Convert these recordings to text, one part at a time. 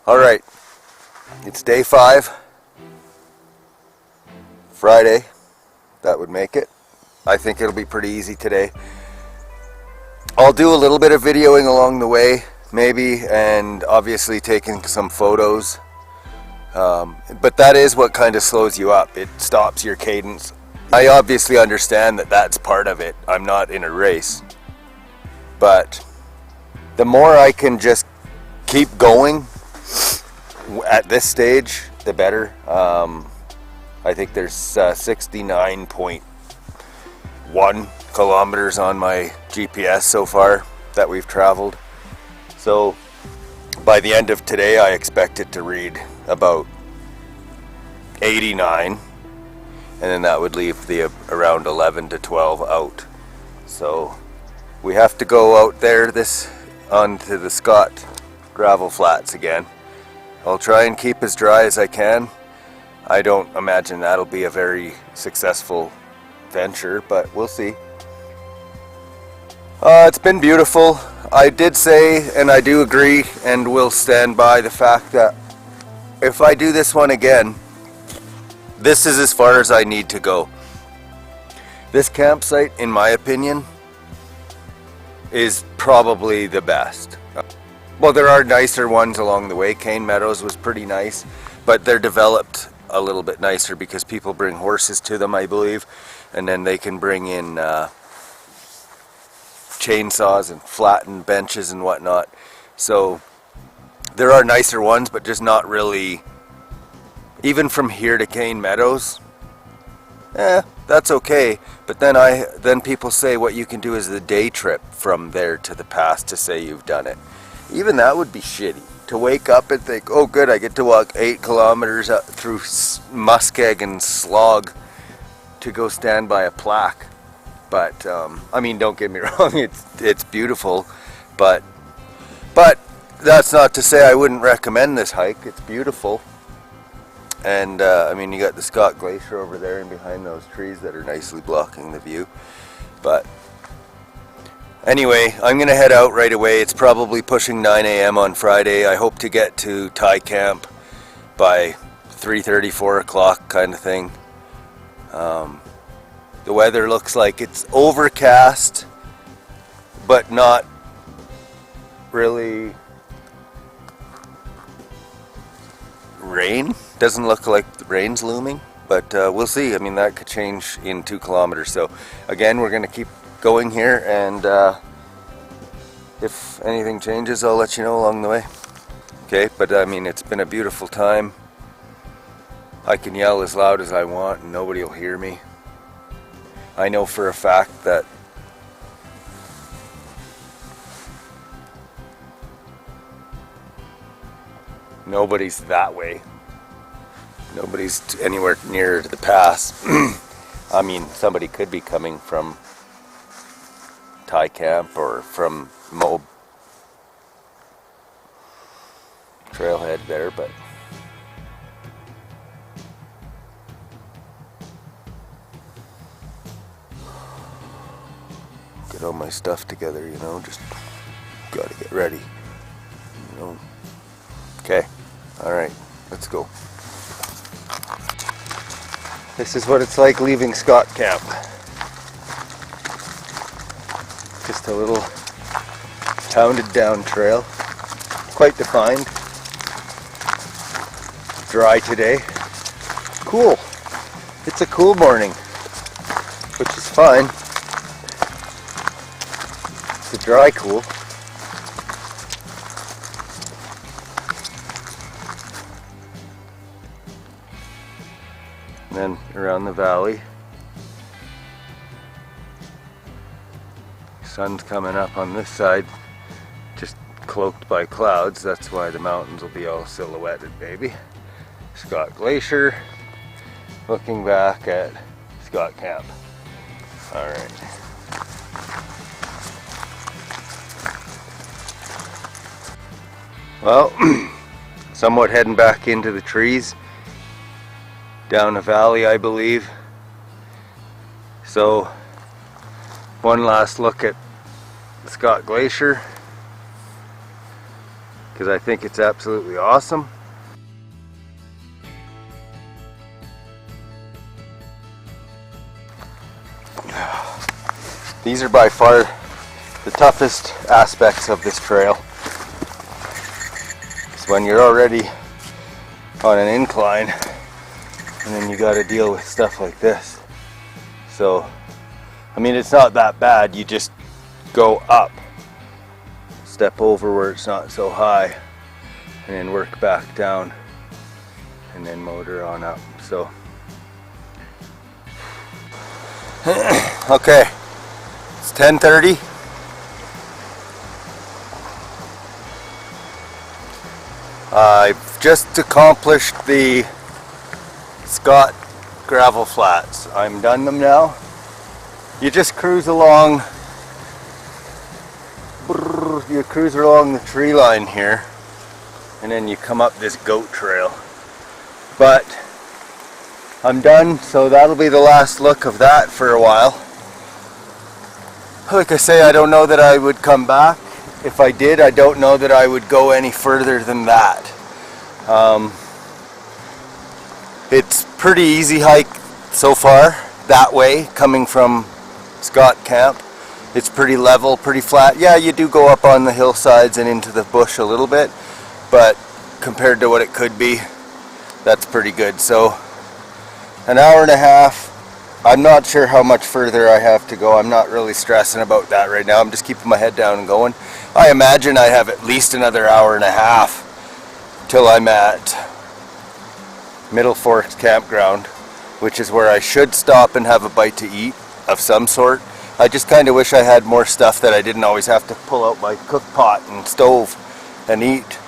Alright, it's day 5, Friday. That would make it. I think it'll be pretty easy today. I'll do a little bit of videoing along the way, maybe, and obviously taking some photos. But that is what kind of slows you up. It stops your cadence. I obviously understand that that's part of it. I'm not in a race. But the more I can just keep going at this stage, the better. I think there's 69.1 kilometers on my GPS so far that we've traveled. So by the end of today, I expect it to read about 89, and then that would leave the around 11 to 12 out. So we have to go out there onto the Scott gravel flats again. I'll try and keep as dry as I can. I don't imagine that'll be a very successful venture, but we'll see. It's been beautiful. I did say, and I do agree, and will stand by the fact that if I do this one again, this is as far as I need to go. This campsite, in my opinion, is probably the best. Well, there are nicer ones along the way. Cane Meadows was pretty nice, but they're developed a little bit nicer because people bring horses to them, I believe, and then they can bring in chainsaws and flattened benches and whatnot. So there are nicer ones, but just not really. Even from here to Cane Meadows, that's okay. But then people say what you can do is the day trip from there to the pass to say you've done it. Even that would be shitty. To wake up and think, oh good, I get to walk 8 kilometers through muskeg and slog to go stand by a plaque. But I mean, don't get me wrong, it's beautiful, but that's not to say I wouldn't recommend this hike. It's beautiful. And I mean, you got the Scott Glacier over there and behind those trees that are nicely blocking the view. But anyway, I'm gonna head out right away. It's probably pushing 9 a.m. on Friday. I hope to get to Thai camp by 3:30, 4 o'clock kind of thing. The weather looks like it's overcast, but not really rain. Doesn't look like the rain's looming, but we'll see. I mean, that could change in 2 kilometers. So again, we're going to keep going here, and if anything changes, I'll let you know along the way. Okay, but I mean, it's been a beautiful time. I can yell as loud as I want and nobody will hear me. I know for a fact that nobody's that way. Nobody's anywhere near the pass. I mean, somebody could be coming from Thai camp or from Moab trailhead there, but get all my stuff together, you know, just gotta get ready, you know. Okay, alright, let's go. This is what it's like leaving Scott Camp. Just a little pounded down trail. Quite defined. Dry today. Cool. It's a cool morning, which is fine. It's a dry cool. And then around the valley, sun's coming up on this side, just cloaked by clouds. That's why the mountains will be all silhouetted, baby. Scott Glacier, looking back at Scott Camp. Alright. Well, somewhat heading back into the trees. Down a valley, I believe. So, one last look at the Scott Glacier. because I think it's absolutely awesome. These are by far the toughest aspects of this trail. It's when you're already on an incline and then you got to deal with stuff like this. So, I mean, it's not that bad. You just go up, step over where it's not so high, and then work back down, and then motor on up. So, okay, it's 10:30. I've just accomplished the Scott gravel flats. I'm done them now. You just cruise along. You cruise along the tree line here, and then you come up this goat trail. But I'm done, so that'll be the last look of that for a while. Like I say, I don't know that I would come back. If I did, I don't know that I would go any further than that. It's pretty easy hike so far that way, coming from Scott Camp. It's pretty level, pretty flat. Yeah, you do go up on the hillsides and into the bush a little bit, but compared to what it could be, that's pretty good. So, an hour and a half. I'm not sure how much further I have to go. I'm not really stressing about that right now. I'm just keeping my head down and going. I imagine I have at least another hour and a half till I'm at Middle Forks Campground, which is where I should stop and have a bite to eat of some sort. I just kind of wish I had more stuff that I didn't always have to pull out my cook pot and stove and eat.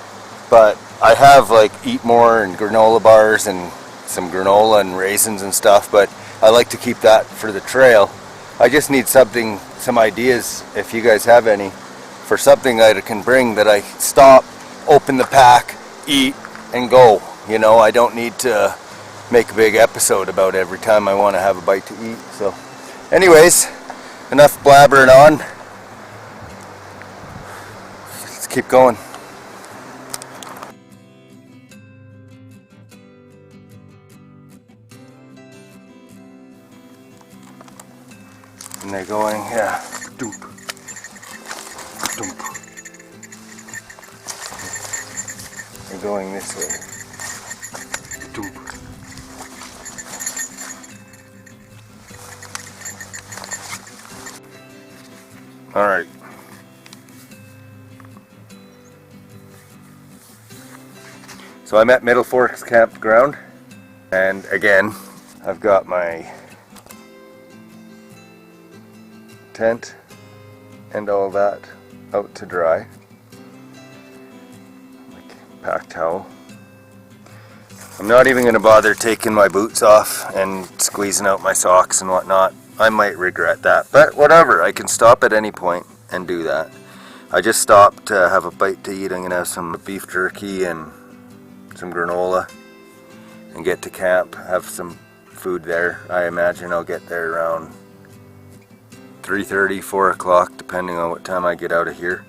But I have like Eat More and granola bars and some granola and raisins and stuff, but I like to keep that for the trail. I just need something, some ideas, if you guys have any, for something that I can bring that I stop, open the pack, eat, and go. You know, I don't need to make a big episode about every time I want to have a bite to eat. So, anyways, enough blabbering on. Let's keep going. And they're going, yeah, doop, doop. They're going this way. Doop. All right. So I'm at Middle Forks Campground, and again, I've got my tent and all that out to dry. Like pack towel. I'm not even going to bother taking my boots off and squeezing out my socks and whatnot. I might regret that, but whatever. I can stop at any point and do that. I just stopped to have a bite to eat. I'm going to have some beef jerky and some granola and get to camp, have some food there. I imagine I'll get there around 3:30, 4 o'clock, depending on what time I get out of here.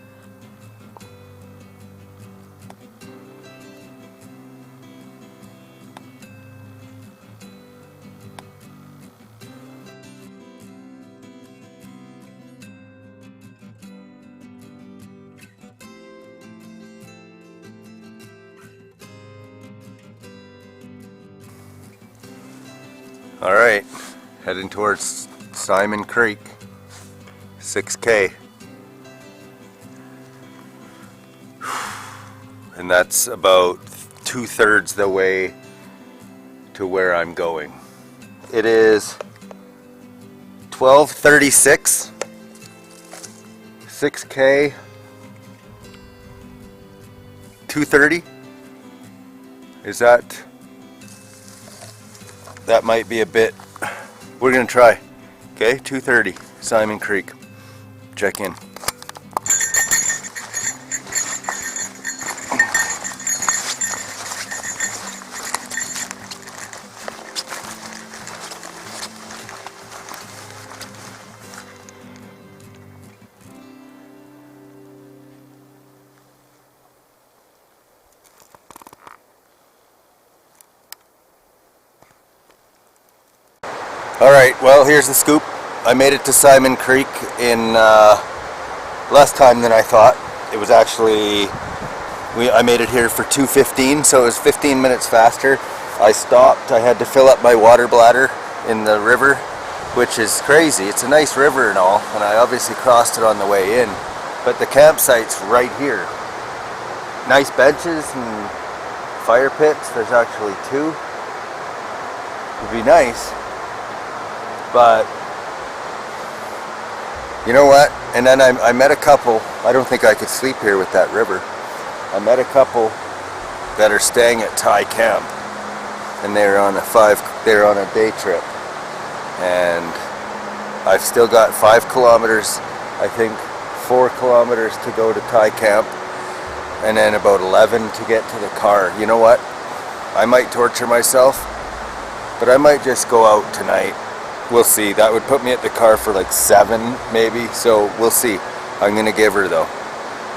All right, heading towards Simon Creek, 6K. And that's about 2/3 the way to where I'm going. It is 12:36, 6K, 2:30. Is that might be a bit, we're gonna try. Okay, 2:30, Simon Creek. Check in. Alright, well, here's the scoop. I made it to Simon Creek in less time than I thought. It was actually, I made it here for 2:15, so it was 15 minutes faster. I stopped. I had to fill up my water bladder in the river, which is crazy. It's a nice river and all, and I obviously crossed it on the way in. But the campsite's right here. Nice benches and fire pits. There's actually two. Would be nice. But you know what? And then I met a couple. I don't think I could sleep here with that river. I met a couple that are staying at Thai camp, and they're on a day trip. And I've still got 5 kilometers, I think 4 kilometers to go to Thai camp, and then about 11 to get to the car. You know what? I might torture myself, but I might just go out tonight. We'll see. That would put me at the car for like 7 maybe, so we'll see. I'm gonna give her though.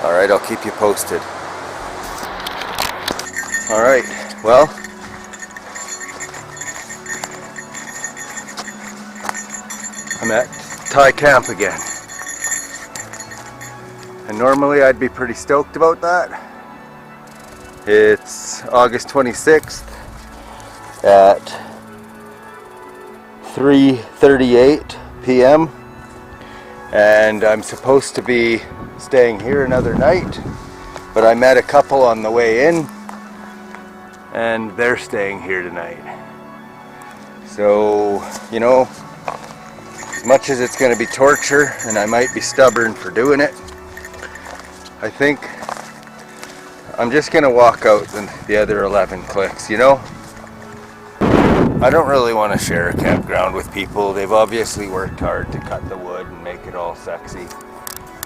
Alright, I'll keep you posted. Alright, well, I'm at Thai camp again. And normally I'd be pretty stoked about that. It's August 26th at 3:38 p.m. and I'm supposed to be staying here another night, but I met a couple on the way in and they're staying here tonight. So, you know, as much as it's going to be torture and I might be stubborn for doing it, I think I'm just going to walk out the other 11 clicks, you know? I don't really want to share a campground with people. They've obviously worked hard to cut the wood and make it all sexy.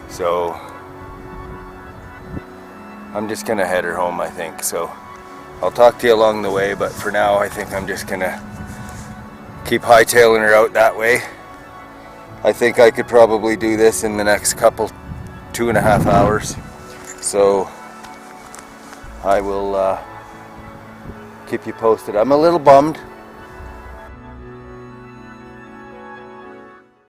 So I'm just going to head her home, I think. So I'll talk to you along the way, but for now I think I'm just going to keep hightailing her out that way. I think I could probably do this in the next couple, 2.5 hours. So I will keep you posted. I'm a little bummed